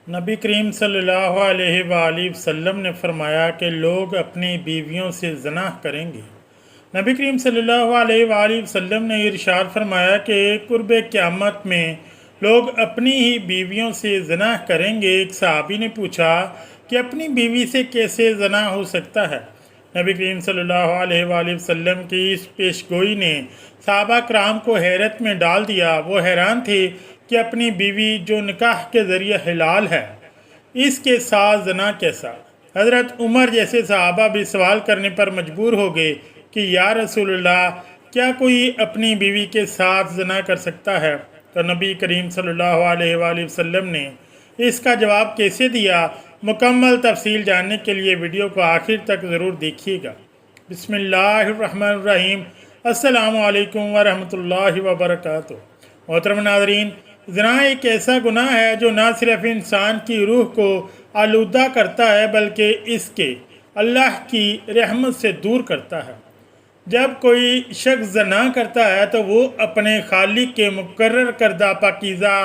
نبی کریم صلی اللہ علیہ وآلہ وسلم نے فرمایا کہ لوگ اپنی بیویوں سے زنا کریں گے۔ نبی کریم صلی اللہ علیہ وآلہ وسلم نے ارشاد فرمایا کہ قرب قیامت میں لوگ اپنی ہی بیویوں سے زنا کریں گے۔ ایک صحابی نے پوچھا کہ اپنی بیوی سے کیسے زنا ہو سکتا ہے؟ نبی کریم صلی اللہ علیہ وآلہ وسلم کی اس پیشگوئی نے صحابہ کرام کو حیرت میں ڈال دیا۔ وہ حیران تھے کہ اپنی بیوی جو نکاح کے ذریعے حلال ہے، اس کے ساتھ زنا کیسا؟ حضرت عمر جیسے صحابہ بھی سوال کرنے پر مجبور ہو گئے کہ یا رسول اللہ، کیا کوئی اپنی بیوی کے ساتھ زنا کر سکتا ہے؟ تو نبی کریم صلی اللہ علیہ وآلہ وسلم نے اس کا جواب کیسے دیا؟ مکمل تفصیل جاننے کے لیے ویڈیو کو آخر تک ضرور دیکھیے گا۔ بسم اللہ الرحمن الرحیم۔ السلام علیکم ورحمۃ اللہ وبرکاتہ۔ محترم ناظرین، زنا ایک ایسا گناہ ہے جو نہ صرف انسان کی روح کو آلودہ کرتا ہے بلکہ اس کے اللہ کی رحمت سے دور کرتا ہے۔ جب کوئی شخص زنا کرتا ہے تو وہ اپنے خالق کے مقرر کردہ پاکیزہ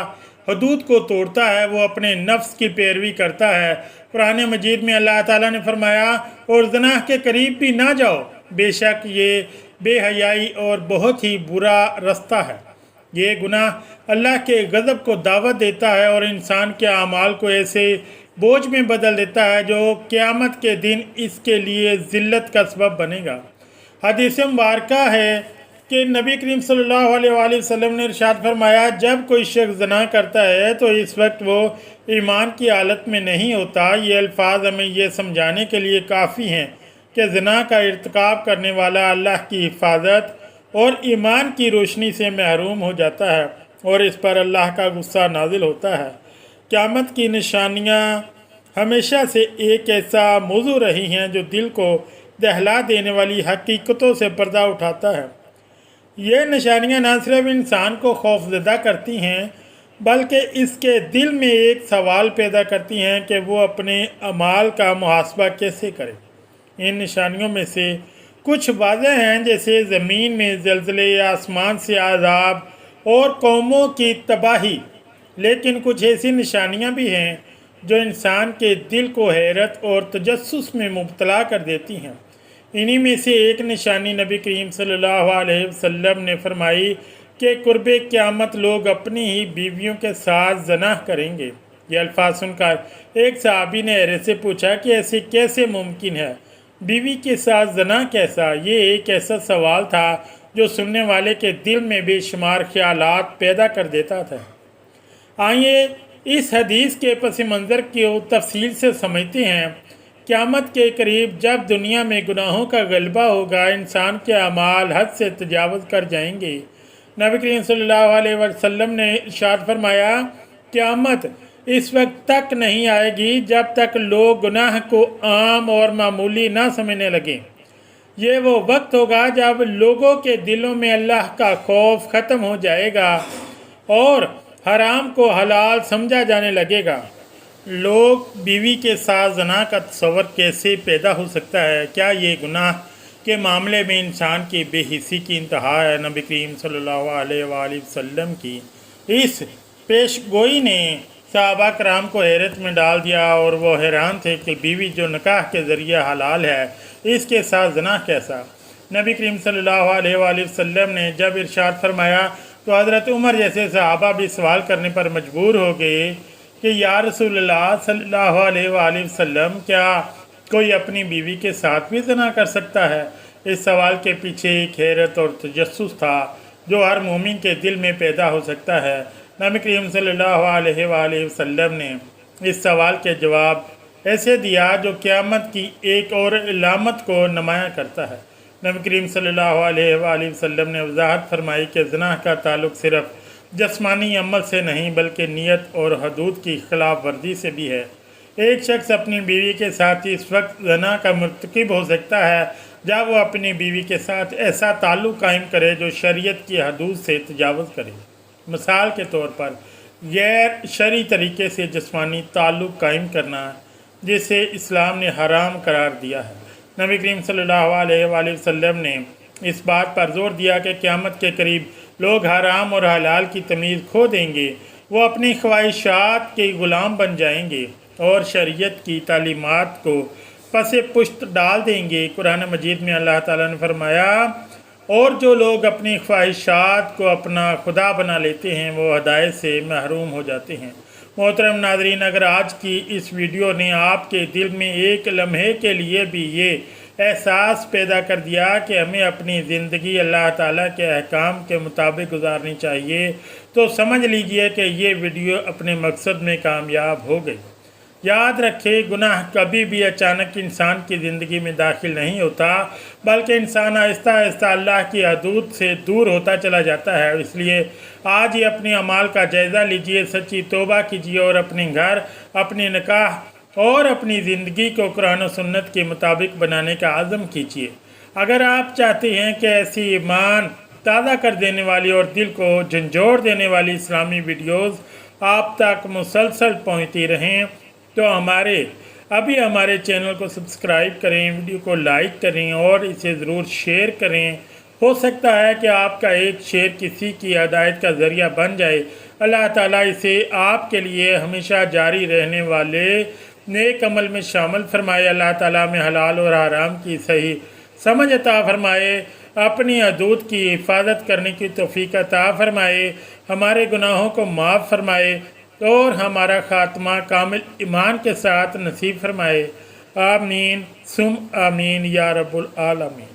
حدود کو توڑتا ہے، وہ اپنے نفس کی پیروی کرتا ہے۔ قرآن مجید میں اللہ تعالیٰ نے فرمایا، اور زنا کے قریب بھی نہ جاؤ، بے شک یہ بے حیائی اور بہت ہی برا رستہ ہے۔ یہ گناہ اللہ کے غضب کو دعوت دیتا ہے اور انسان کے اعمال کو ایسے بوجھ میں بدل دیتا ہے جو قیامت کے دن اس کے لیے ذلت کا سبب بنے گا۔ حدیث مبارکہ ہے کہ نبی کریم صلی اللہ علیہ وآلہ وسلم نے ارشاد فرمایا، جب کوئی شخص زنا کرتا ہے تو اس وقت وہ ایمان کی حالت میں نہیں ہوتا۔ یہ الفاظ ہمیں یہ سمجھانے کے لیے کافی ہیں کہ زنا کا ارتکاب کرنے والا اللہ کی حفاظت اور ایمان کی روشنی سے محروم ہو جاتا ہے اور اس پر اللہ کا غصہ نازل ہوتا ہے۔ قیامت کی نشانیاں ہمیشہ سے ایک ایسا موضوع رہی ہیں جو دل کو دہلا دینے والی حقیقتوں سے پردہ اٹھاتا ہے۔ یہ نشانیاں نہ صرف انسان کو خوفزدہ کرتی ہیں بلکہ اس کے دل میں ایک سوال پیدا کرتی ہیں کہ وہ اپنے اعمال کا محاسبہ کیسے کرے۔ ان نشانیوں میں سے کچھ واضح ہیں، جیسے زمین میں زلزلے، آسمان سے عذاب اور قوموں کی تباہی، لیکن کچھ ایسی نشانیاں بھی ہیں جو انسان کے دل کو حیرت اور تجسس میں مبتلا کر دیتی ہیں۔ انہی میں سے ایک نشانی نبی کریم صلی اللہ علیہ وسلم نے فرمائی کہ قرب قیامت لوگ اپنی ہی بیویوں کے ساتھ زنا کریں گے۔ یہ الفاظ سن کر ایک صحابی نے حیرت سے پوچھا کہ ایسے کیسے ممکن ہے؟ بیوی کے ساتھ زنا کیسا؟ یہ ایک ایسا سوال تھا جو سننے والے کے دل میں بے شمار خیالات پیدا کر دیتا تھا۔ آئیے اس حدیث کے پس منظر کی تفصیل سے سمجھتے ہیں۔ قیامت کے قریب جب دنیا میں گناہوں کا غلبہ ہوگا، انسان کے اعمال حد سے تجاوز کر جائیں گے۔ نبی کریم صلی اللہ علیہ وسلم نے ارشاد فرمایا، قیامت اس وقت تک نہیں آئے گی جب تک لوگ گناہ کو عام اور معمولی نہ سمجھنے لگیں۔ یہ وہ وقت ہوگا جب لوگوں کے دلوں میں اللہ کا خوف ختم ہو جائے گا اور حرام کو حلال سمجھا جانے لگے گا۔ لوگ بیوی کے ساتھ زنا کا تصور کیسے پیدا ہو سکتا ہے؟ کیا یہ گناہ کے معاملے میں انسان کی بے حسی کی انتہا ہے؟ نبی کریم صلی اللہ علیہ وآلہ وسلم کی اس پیش گوئی نے صحابہ کرام کو حیرت میں ڈال دیا اور وہ حیران تھے کہ بیوی جو نکاح کے ذریعے حلال ہے، اس کے ساتھ زنا کیسا؟ نبی کریم صلی اللہ علیہ وآلہ وسلم نے جب ارشاد فرمایا تو حضرت عمر جیسے صحابہ بھی سوال کرنے پر مجبور ہو گئے کہ یا رسول اللہ صلی اللہ علیہ وآلہ وسلم، کیا کوئی اپنی بیوی کے ساتھ بھی زنا کر سکتا ہے؟ اس سوال کے پیچھے ایک حیرت اور تجسس تھا جو ہر مومن کے دل میں پیدا ہو سکتا ہے۔ نبی کریم صلی اللہ علیہ وآلہ وسلم نے اس سوال کے جواب ایسے دیا جو قیامت کی ایک اور علامت کو نمایاں کرتا ہے۔ نبی کریم صلی اللہ علیہ وآلہ وسلم نے وضاحت فرمائی کہ زنا کا تعلق صرف جسمانی عمل سے نہیں بلکہ نیت اور حدود کی خلاف ورزی سے بھی ہے۔ ایک شخص اپنی بیوی کے ساتھ اس وقت زنا کا مرتکب ہو سکتا ہے جب وہ اپنی بیوی کے ساتھ ایسا تعلق قائم کرے جو شریعت کی حدود سے تجاوز کرے۔ مثال کے طور پر غیر شرعی طریقے سے جسمانی تعلق قائم کرنا، جسے اسلام نے حرام قرار دیا ہے۔ نبی کریم صلی اللہ علیہ وآلہ وسلم نے اس بات پر زور دیا کہ قیامت کے قریب لوگ حرام اور حلال کی تمیز کھو دیں گے۔ وہ اپنی خواہشات کے غلام بن جائیں گے اور شریعت کی تعلیمات کو پس پشت ڈال دیں گے۔ قرآن مجید میں اللہ تعالیٰ نے فرمایا اور جو لوگ اپنی خواہشات کو اپنا خدا بنا لیتے ہیں وہ ہدایت سے محروم ہو جاتے ہیں۔ محترم ناظرین، اگر آج کی اس ویڈیو نے آپ کے دل میں ایک لمحے کے لیے بھی یہ احساس پیدا کر دیا کہ ہمیں اپنی زندگی اللہ تعالیٰ کے احکام کے مطابق گزارنی چاہیے، تو سمجھ لیجئے کہ یہ ویڈیو اپنے مقصد میں کامیاب ہو گئی۔ یاد رکھیں، گناہ کبھی بھی اچانک انسان کی زندگی میں داخل نہیں ہوتا، بلکہ انسان آہستہ آہستہ اللہ کی حدود سے دور ہوتا چلا جاتا ہے۔ اس لیے آج ہی اپنے اعمال کا جائزہ لیجئے، سچی توبہ کیجئے اور اپنے گھر، اپنے نکاح اور اپنی زندگی کو قرآن و سنت کے مطابق بنانے کا عزم کیجئے۔ اگر آپ چاہتے ہیں کہ ایسی ایمان تازہ کر دینے والی اور دل کو جھنجھوڑ دینے والی اسلامی ویڈیوز آپ تک مسلسل پہنچتی رہیں تو ہمارے چینل کو سبسکرائب کریں، ویڈیو کو لائک کریں اور اسے ضرور شیئر کریں۔ ہو سکتا ہے کہ آپ کا ایک شیئر کسی کی ہدایت کا ذریعہ بن جائے۔ اللہ تعالیٰ اسے آپ کے لیے ہمیشہ جاری رہنے والے نیک عمل میں شامل فرمائے۔ اللہ تعالیٰ میں حلال اور حرام کی صحیح سمجھ عطا فرمائے، اپنی حدود کی حفاظت کرنے کی توفیق عطا فرمائے، ہمارے گناہوں کو معاف فرمائے اور ہمارا خاتمہ کامل ایمان کے ساتھ نصیب فرمائے۔ آمین ثم آمین یا رب العالمین۔